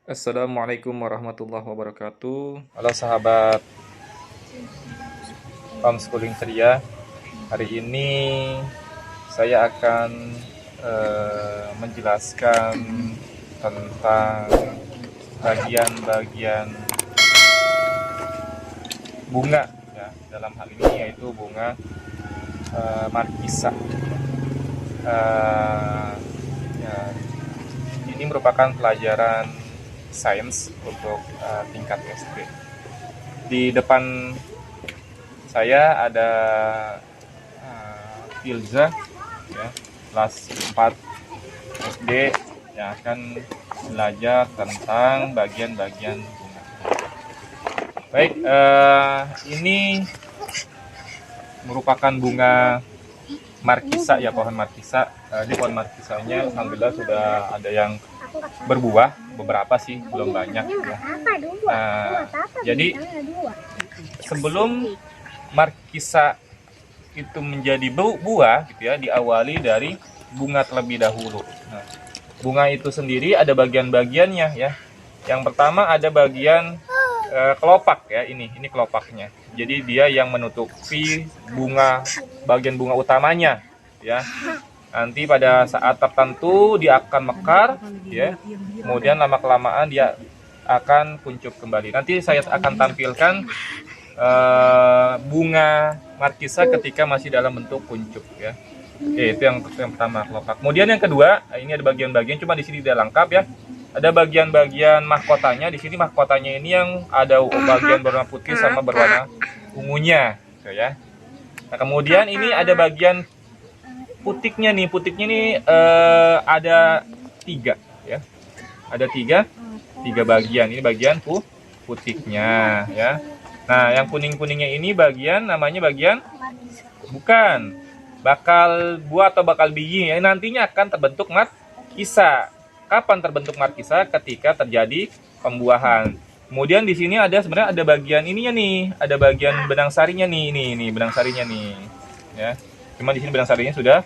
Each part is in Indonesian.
Assalamualaikum warahmatullahi wabarakatuh. Halo sahabat homeschooling ceria. Hari ini saya akan menjelaskan tentang bagian-bagian bunga ya. Dalam hal ini yaitu bunga markisa. Ya, ini merupakan pelajaran sains untuk tingkat SD. Di depan saya ada Filza ya, kelas 4 SD yang akan belajar tentang bagian-bagian bunga. Baik, ini merupakan bunga markisa ya, pohon markisa. Di pohon markisanya alhamdulillah sudah ada yang berbuah, beberapa sih, belum banyak ya. Jadi sebelum markisa itu menjadi buah gitu ya, diawali dari bunga terlebih dahulu. Nah, bunga itu sendiri ada bagian-bagiannya ya. Yang pertama ada bagian kelopak ya, ini kelopaknya. Jadi dia yang menutupi bunga, bagian bunga utamanya ya. Nanti pada saat tertentu dia akan mekar ya. Kemudian lama-kelamaan dia akan kuncup kembali. Nanti saya akan tampilkan bunga markisa ketika masih dalam bentuk kuncup ya. Oke, itu yang pertama, kelopak. Kemudian yang kedua, ini ada bagian-bagian, cuma di sini tidak lengkap ya. Ada bagian-bagian mahkotanya. Di sini mahkotanya ini yang ada bagian berwarna putih sama berwarna ungunya, gitu ya. Nah, kemudian ini ada bagian putiknya nih. Putiknya nih ada 3 ya. Ada tiga bagian. Ini bagian putiknya ya. Nah, yang kuning-kuningnya ini namanya bagian bukan bakal buah atau bakal biji ya. Nantinya akan terbentuk markisa. Kapan terbentuk markisa? Ketika terjadi pembuahan. Kemudian di sini sebenarnya ada bagian ininya nih, ada bagian benang sarinya nih, ini benang sarinya nih, ya. Cuma di sini benang sarinya sudah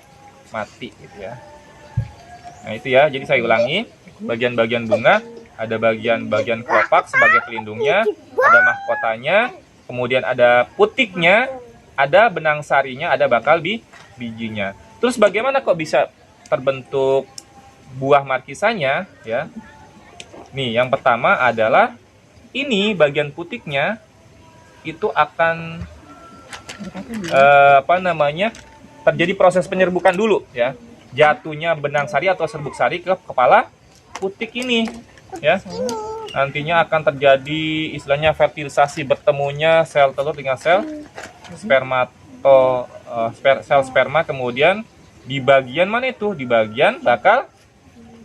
mati, gitu ya. Nah itu ya, jadi saya ulangi, bagian-bagian bunga, ada bagian-bagian kelopak sebagai pelindungnya, ada mahkotanya, kemudian ada putiknya, ada benang sarinya, ada bakal bijinya. Terus bagaimana kok bisa terbentuk buah markisanya ya? Nih, yang pertama adalah ini bagian putiknya itu akan terjadi proses penyerbukan dulu ya. Jatuhnya benang sari atau serbuk sari ke kepala putik ini ya. Nantinya akan terjadi istilahnya fertilisasi, bertemunya sel telur dengan sel sel sperma, kemudian di bagian mana itu? Di bagian bakal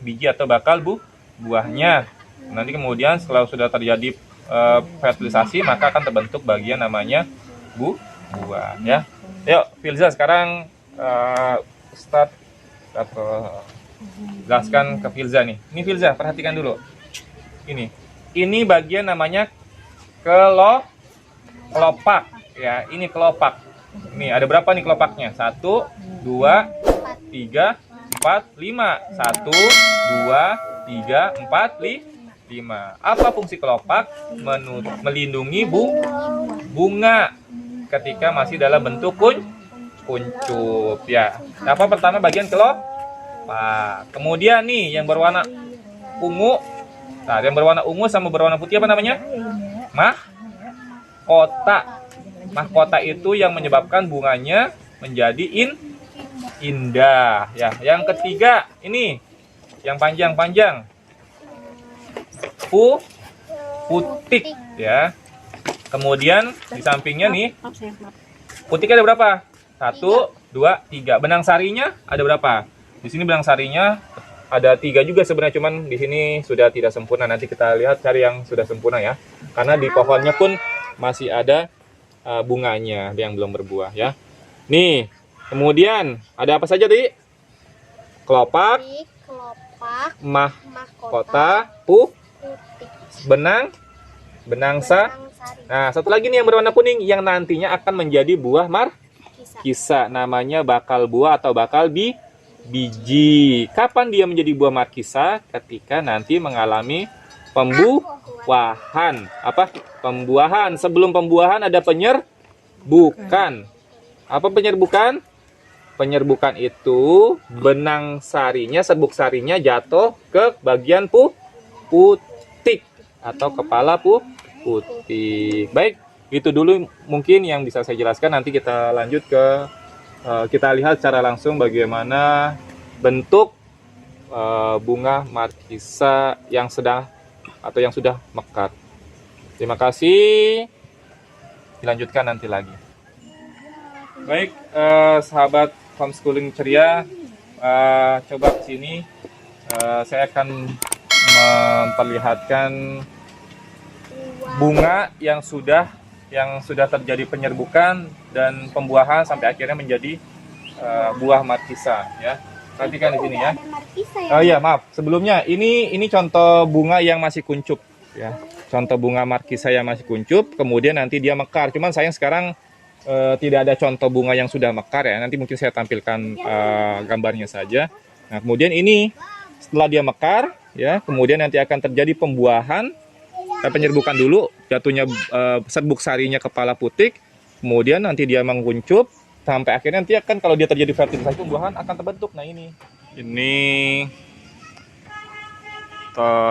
biji atau bakal buahnya. Nanti kemudian setelah sudah terjadi fertilisasi, maka akan terbentuk bagian namanya buah ya. Yuk Filza, sekarang start atau jelaskan ke Filza nih. Ini Filza, perhatikan dulu. Ini bagian namanya kelopak ya. Ini kelopak. Ini ada berapa nih kelopaknya? 1, 2, 3, 4, 5. 1, 2, 3, 4, 5. Apa fungsi kelopak? Melindungi bunga ketika masih dalam bentuk kuncup ya. Apa pertama? Bagian kelopak. Kemudian nih yang berwarna ungu. Nah, yang berwarna ungu sama berwarna putih apa namanya? Mahkota. Mahkota itu yang menyebabkan bunganya menjadi indah ya. Yang ketiga ini yang panjang-panjang, putik ya. Kemudian di sampingnya nih, putiknya ada berapa? 1, 2, 3. Benang sarinya ada berapa? Di sini benang sarinya ada 3 juga sebenarnya, cuman di sini sudah tidak sempurna. Nanti kita lihat cari yang sudah sempurna ya. Karena di pohonnya pun masih ada bunganya yang belum berbuah ya. Nih, kemudian ada apa saja tadi? Kelopak, mahkota, benang sari. Nah, satu lagi nih yang berwarna kuning yang nantinya akan menjadi buah markisa. Namanya bakal buah atau bakal biji. Kapan dia menjadi buah markisa? Ketika nanti mengalami pembuahan. Apa? Pembuahan. Sebelum pembuahan ada penyerbukan. Apa penyerbukan? Penyerbukan itu benang sarinya, serbuk sarinya jatuh ke bagian putik atau kepala putik. Baik, itu dulu mungkin yang bisa saya jelaskan. Nanti kita lanjut ke kita lihat secara langsung bagaimana bentuk bunga markisa yang sedang atau yang sudah mekar. Terima kasih. Dilanjutkan nanti lagi. Baik, sahabat homeschooling ceria, coba ke sini. Saya akan memperlihatkan bunga yang sudah terjadi penyerbukan dan pembuahan sampai akhirnya menjadi buah markisa, ya. Perhatikan di sini ya. Oh iya, maaf. Sebelumnya ini contoh bunga yang masih kuncup, ya. Contoh bunga markisa yang masih kuncup, kemudian nanti dia mekar. Cuman sayang sekarang tidak ada contoh bunga yang sudah mekar, ya. Nanti mungkin saya tampilkan gambarnya saja. Nah, kemudian ini setelah dia mekar, ya, kemudian nanti akan terjadi pembuahan. Penyerbukan dulu, jatuhnya serbuk sarinya kepala putik, kemudian nanti dia menguncup sampai akhirnya nanti akan, kalau dia terjadi fertilisasi, pembuahan akan terbentuk. Nah, ini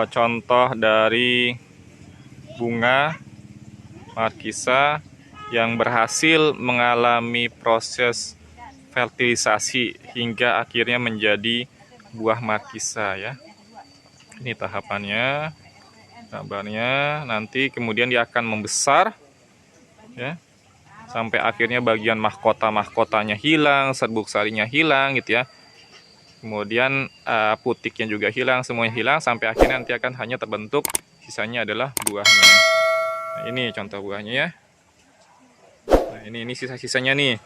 contoh dari bunga markisa yang berhasil mengalami proses fertilisasi hingga akhirnya menjadi buah markisa, ya. Ini tahapannya, gambarnya. Nanti kemudian dia akan membesar, ya, sampai akhirnya bagian mahkotanya hilang, serbuk sarinya hilang, gitu ya. Kemudian putiknya juga hilang, semuanya hilang sampai akhirnya nanti akan hanya terbentuk, sisanya adalah buahnya. Nah, ini contoh buahnya, ya. Nah, ini sisa-sisanya nih.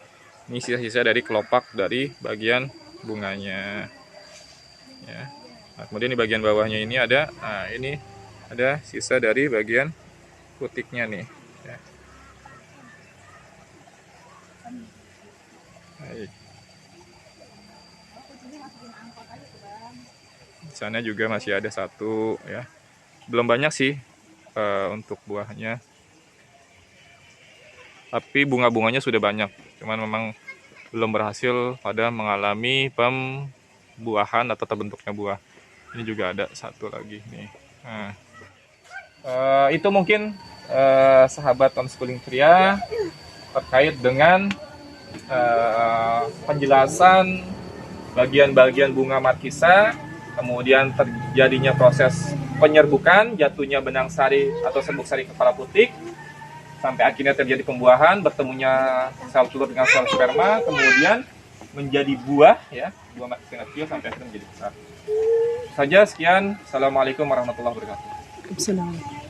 Ini sisa-sisa dari kelopak dari bagian bunganya, ya. Nah, kemudian di bagian bawahnya ini ada, nah ini ada sisa dari bagian putiknya nih, ya. Baik. Di sana juga masih ada satu, ya. Belum banyak sih untuk buahnya. Tapi bunga-bunganya sudah banyak, cuman memang belum berhasil pada mengalami pembuahan atau terbentuknya buah. Ini juga ada satu lagi nih. Nah, itu mungkin sahabat homeschooling ceria terkait dengan penjelasan bagian-bagian bunga markisa, kemudian terjadinya proses penyerbukan, jatuhnya benang sari atau serbuk sari kepala putik, sampai akhirnya terjadi pembuahan, bertemunya sel telur dengan sel sperma, kemudian menjadi buah, ya, buah markisa kecil sampai akhirnya menjadi besar. Saja, sekian. Assalamualaikum warahmatullahi wabarakatuh. Assalamualaikum.